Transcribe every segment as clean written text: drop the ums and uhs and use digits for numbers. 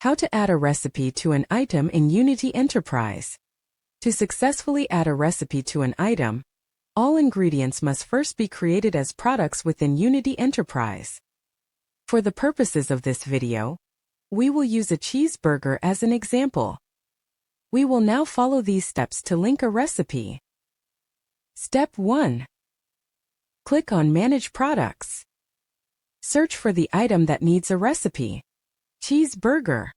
How to add a recipe to an item in Unity Enterprise. To successfully add a recipe to an item, all ingredients must first be created as products within Unity Enterprise. For the purposes of this video, we will use a cheeseburger as an example. We will now follow these steps to link a recipe. Step 1. Click on Manage Products. Search for the item that needs a recipe. Cheeseburger.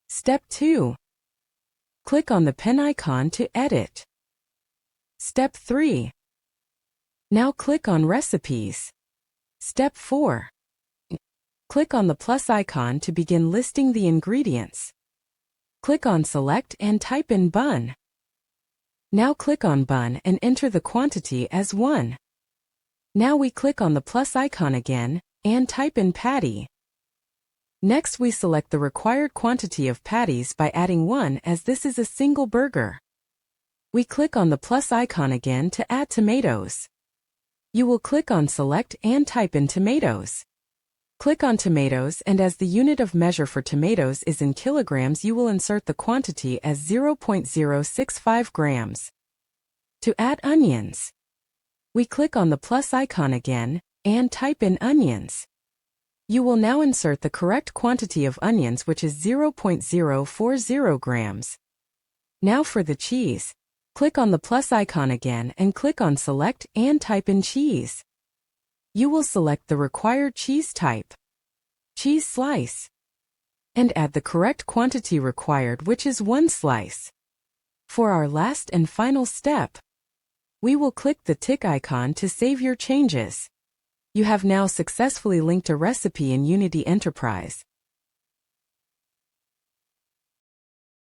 Step 2. Click on the pen icon to edit. Step 3. Now click on Recipes. Step 4. Click on the plus icon to begin listing the ingredients. Click on Select and type in bun. Now click on bun and enter the quantity as 1. Now we click on the plus icon again and type in patty. Next we select the required quantity of patties by adding 1 as this is a single burger. We click on the plus icon again to add tomatoes. You will click on Select and type in tomatoes. Click on tomatoes and as the unit of measure for tomatoes is in kilograms, you will insert the quantity as 0.065 grams. To add onions, we click on the plus icon again and type in onions. You will now insert the correct quantity of onions, which is 0.040 grams. Now for the cheese, click on the plus icon again and click on Select and type in cheese. You will select the required cheese type, cheese slice, and add the correct quantity required, which is 1 slice. For our last and final step, we will click the tick icon to save your changes. You have now successfully linked a recipe in Unity Enterprise.